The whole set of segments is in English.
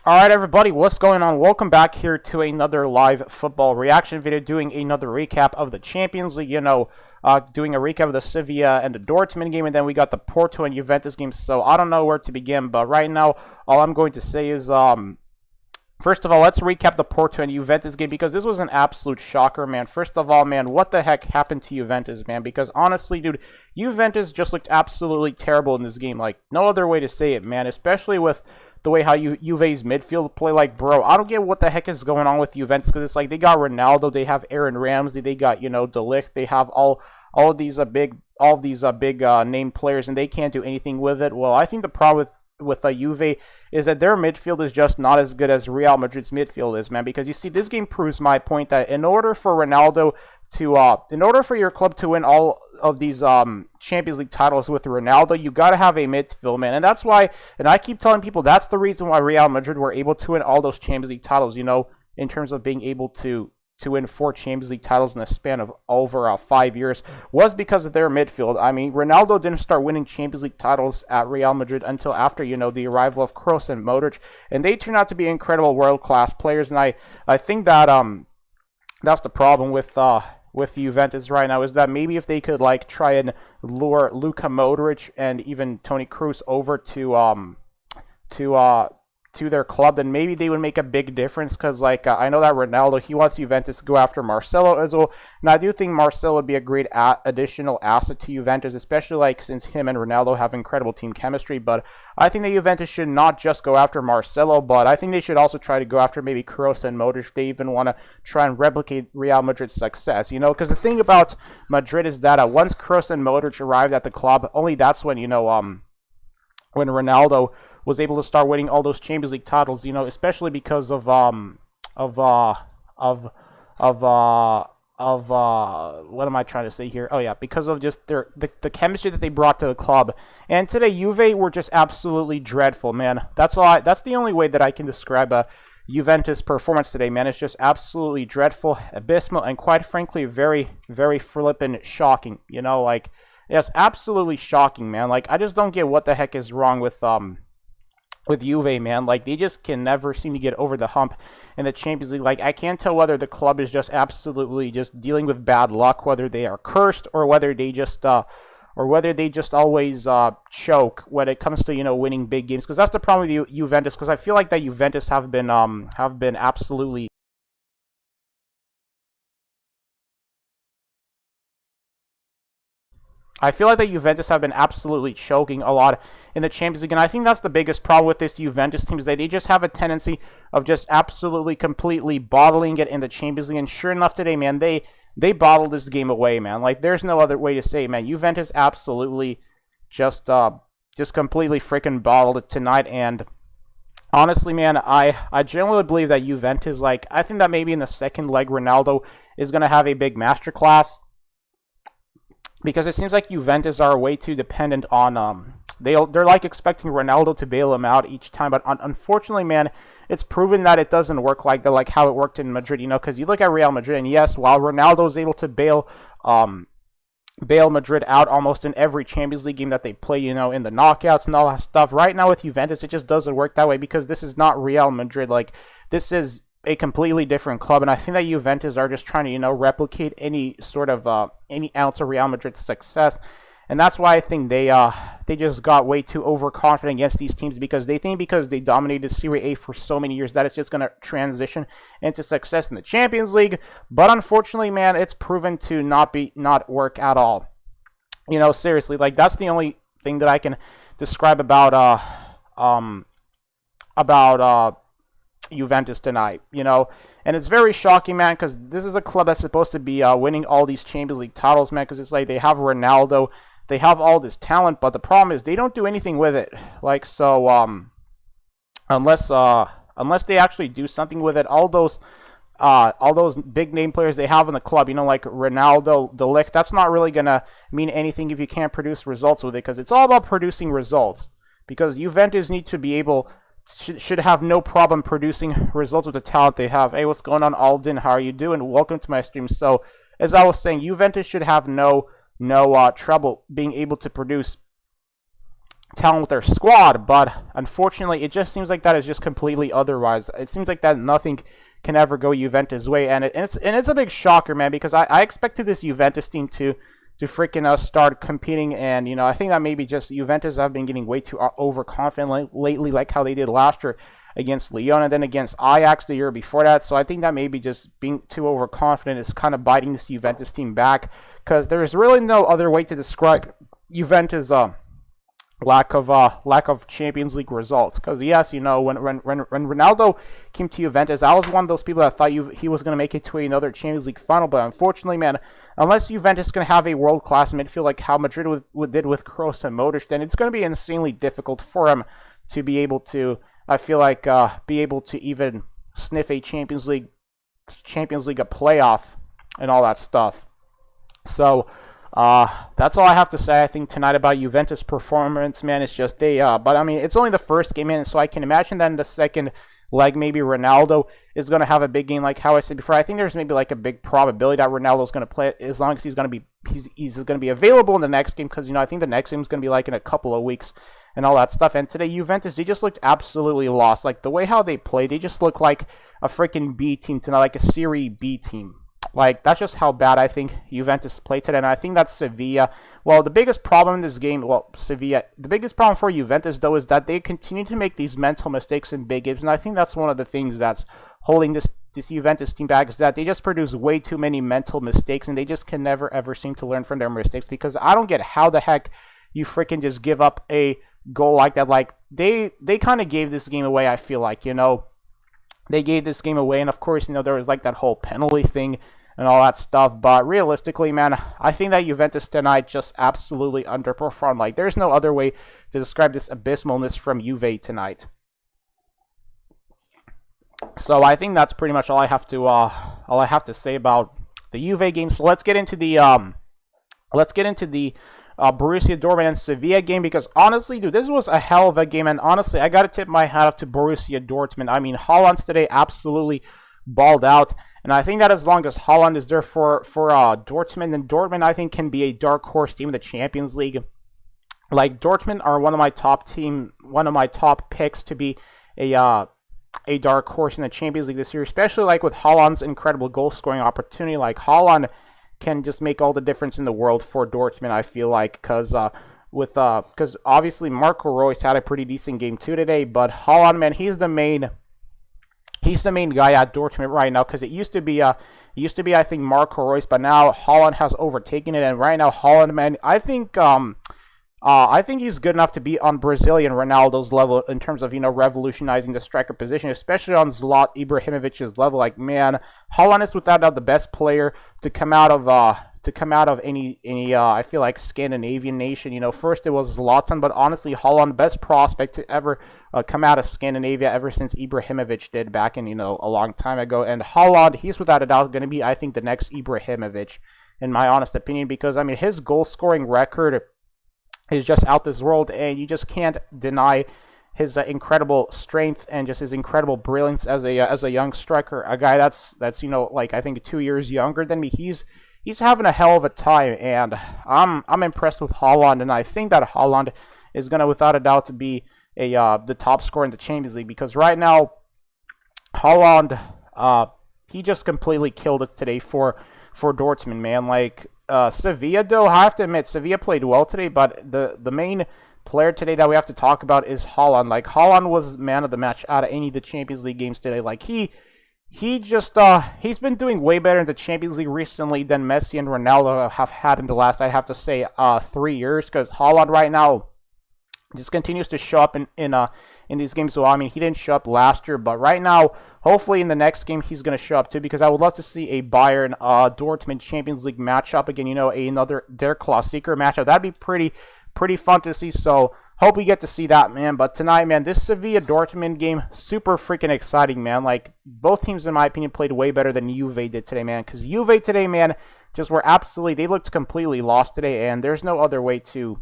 Alright everybody, what's going on? Welcome back here to another live football reaction video, doing another recap of the Champions League, doing a recap of the Sevilla and the Dortmund game, and then we got the Porto and Juventus game, so I don't know where to begin, but right now, all I'm going to say is, first of all, let's recap the Porto and Juventus game, because this was an absolute shocker, man. First of all, man, what the heck happened to Juventus, man? Because honestly, dude, Juventus just looked absolutely terrible in this game, like, no other way to say it, man, especially with the way how Juve's midfield play. Like, bro, I don't get what the heck is going on with Juventus, because it's like they got Ronaldo, they have Aaron Ramsey, they got, De Ligt, they have all of these big name players, and they can't do anything with it. Well, I think the problem with Juve is that their midfield is just not as good as Real Madrid's midfield is, man. Because you see, this game proves my point that in order for Ronaldo to, in order for your club to win all of these Champions League titles with Ronaldo, you got to have a midfield, man. And that's why, and I keep telling people, that's the reason why Real Madrid were able to win all those Champions League titles, in terms of being able to win 4 Champions League titles in the span of over 5 years, was because of their midfield. I mean, Ronaldo didn't start winning Champions League titles at Real Madrid until after, the arrival of Kroos and Modric, and they turned out to be incredible world-class players, and I think that that's the problem with Juventus right now, is that maybe if they could, like, try and lure Luka Modric and even Toni Kroos over to their club, then maybe they would make a big difference, because, like, I know that Ronaldo, he wants Juventus to go after Marcelo as well, and I do think Marcelo would be a great additional asset to Juventus, especially, like, since him and Ronaldo have incredible team chemistry. But I think that Juventus should not just go after Marcelo, but I think they should also try to go after maybe Kroos and Modric if they even want to try and replicate Real Madrid's success, because the thing about Madrid is that once Kroos and Modric arrived at the club, only that's when, when Ronaldo was able to start winning all those Champions League titles, especially because of what am I trying to say here? Oh yeah, because of just the chemistry that they brought to the club. And today, Juve were just absolutely dreadful, man. That's the only way that I can describe Juventus' performance today, man. It's just absolutely dreadful, abysmal, and quite frankly, very, very flippin' shocking. Like, it's absolutely shocking, man. Like, I just don't get what the heck is wrong with Juve, man. Like, they just can never seem to get over the hump in the Champions League. Like, I can't tell whether the club is just absolutely just dealing with bad luck, whether they are cursed, or whether they just always choke when it comes to winning big games. Because that's the problem with Juventus. Because I feel like that Juventus have been absolutely. I feel like the Juventus have been absolutely choking a lot in the Champions League, and I think that's the biggest problem with this Juventus team, is that they just have a tendency of just absolutely, completely bottling it in the Champions League. And sure enough, today, man, they bottled this game away, man. Like, there's no other way to say it, man. Juventus absolutely just completely freaking bottled it tonight. And honestly, man, I generally believe that Juventus, like, I think that maybe in the second leg, Ronaldo is going to have a big masterclass. Because it seems like Juventus are way too dependent on they're like expecting Ronaldo to bail them out each time, but unfortunately, man, it's proven that it doesn't work like that, like how it worked in Madrid. Because you look at Real Madrid, and yes, while Ronaldo is able to bail Madrid out almost in every Champions League game that they play, in the knockouts and all that stuff. Right now with Juventus, it just doesn't work that way, because this is not Real Madrid. Like, this is a completely different club, and I think that Juventus are just trying to, replicate any sort of any ounce of Real Madrid's success, and that's why I think they just got way too overconfident against these teams, because they think because they dominated Serie A for so many years that it's just going to transition into success in the Champions League. But unfortunately, man, it's proven to not work at all. Seriously, like, that's the only thing that I can describe about Juventus tonight, and it's very shocking, man, because this is a club that's supposed to be winning all these Champions League titles, man, because it's like they have Ronaldo, they have all this talent, but the problem is they don't do anything with it. Like, so unless they actually do something with it, all those big name players they have in the club, like Ronaldo, De Ligt, that's not really gonna mean anything if you can't produce results with it, because it's all about producing results. Because Juventus need to be able should have no problem producing results with the talent they have. Hey, what's going on, Alden? How are you doing? Welcome to my stream. So, as I was saying, Juventus should have no trouble being able to produce talent with their squad, but unfortunately, it just seems like that is just completely otherwise. It seems like that nothing can ever go Juventus' way, and it's a big shocker, man, because I expected this Juventus team to freaking start competing, and I think that maybe just Juventus have been getting way too overconfident lately, like how they did last year against Lyon and then against Ajax the year before that. So I think that maybe just being too overconfident is kind of biting this Juventus team back, because there's really no other way to describe Juventus' lack of Champions League results. Because yes, when Ronaldo came to Juventus, I was one of those people that thought he was going to make it to another Champions League final. But unfortunately, man, unless Juventus is going to have a world-class midfield like how Madrid did with Kroos and Modric, then it's going to be insanely difficult for him to be able to, I feel like, be able to even sniff a Champions League a playoff and all that stuff. So that's all I have to say, I think, tonight about Juventus' performance, man. It's just but I mean, it's only the first game in, so I can imagine that in the second leg, maybe Ronaldo is going to have a big game, like how I said before. I think there's maybe like a big probability that Ronaldo is going to play, as long as he's going to be available in the next game, because I think the next game is going to be like in a couple of weeks and all that stuff. And today, Juventus, they just looked absolutely lost. Like the way how they played, they just looked like a freaking B team tonight, like a Serie B team. Like, that's just how bad I think Juventus played today. And I think that's Sevilla. Well, the biggest problem in this game, the biggest problem for Juventus, though, is that they continue to make these mental mistakes in big games. And I think that's one of the things that's holding this Juventus team back, is that they just produce way too many mental mistakes. And they just can never, ever seem to learn from their mistakes. Because I don't get how the heck you freaking just give up a goal like that. Like, they kind of gave this game away, I feel like, They gave this game away. And, of course, there was, like, that whole penalty thing and all that stuff. But realistically, man, I think that Juventus tonight just absolutely underperformed. Like, there's no other way to describe this abysmalness from Juve tonight. So I think that's pretty much all I have to say about the Juve game. So let's get into the Borussia Dortmund and Sevilla game, because honestly, dude, this was a hell of a game. And honestly, I gotta tip my hat off to Borussia Dortmund. I mean, Haaland today absolutely balled out. And I think that as long as Haaland is there for Dortmund, then Dortmund, I think, can be a dark horse team in the Champions League. Like, Dortmund are one of my top picks to be a dark horse in the Champions League this year, especially like with Haaland's incredible goal scoring opportunity. Like, Haaland can just make all the difference in the world for Dortmund, I feel like, because obviously Marco Reus had a pretty decent game too today, but Haaland, man, he's the main guy at Dortmund right now, because it used to be I think Marco Reus, but now Haaland has overtaken it. And right now Haaland, man, I think he's good enough to be on Brazilian Ronaldo's level in terms of revolutionizing the striker position, especially on Zlatan Ibrahimovic's level. Like, man, Haaland is without doubt the best player to come out of any I feel like Scandinavian nation. First it was Zlatan, but honestly, Haaland, best prospect to ever come out of Scandinavia ever since Ibrahimovic did back in a long time ago. And Haaland, he's without a doubt going to be, I think, the next Ibrahimovic, in my honest opinion, because I mean, his goal scoring record is just out this world, and you just can't deny his incredible strength and just his incredible brilliance as a young striker. A guy that's like, I think 2 years younger than me. He's having a hell of a time, and I'm impressed with Haaland, and I think that Haaland is gonna, without a doubt, to be the top scorer in the Champions League, because right now Haaland, he just completely killed it today for Dortmund, man. Like, Sevilla, though, I have to admit, Sevilla played well today, but the main player today that we have to talk about is Haaland. Like, Haaland was man of the match out of any of the Champions League games today. Like, he's been doing way better in the Champions League recently than Messi and Ronaldo have had in the last, I'd have to say, 3 years, because Haaland right now just continues to show up in these games. So, I mean, he didn't show up last year, but right now, hopefully in the next game, he's going to show up too, because I would love to see a Bayern Dortmund Champions League matchup again, another Der Klassiker matchup. That'd be pretty fun to see, so hope we get to see that, man. But tonight, man, this Sevilla-Dortmund game, super freaking exciting, man. Like, both teams, in my opinion, played way better than Juve did today, man, because Juve today, man, just were absolutely, they looked completely lost today, and there's no other way to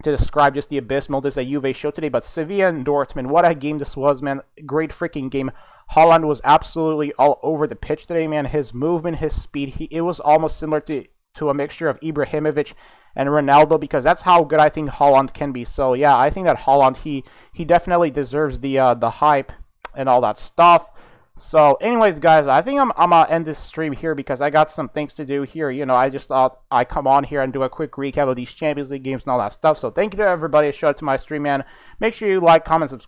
describe just the abysmalness that Juve showed today. But Sevilla and Dortmund, what a game this was, man. Great freaking game. Haaland was absolutely all over the pitch today, man. His movement, his speed, it was almost similar to a mixture of Ibrahimovic and Ronaldo, because that's how good I think Haaland can be. So yeah, I think that Haaland, he definitely deserves the hype and all that stuff. So anyways, guys, I think I'm gonna end this stream here because I got some things to do here. You know, I just thought I'd come on here and do a quick recap of these Champions League games and all that stuff. So thank you to everybody. Shout out to my stream, man. Make sure you like, comment, subscribe.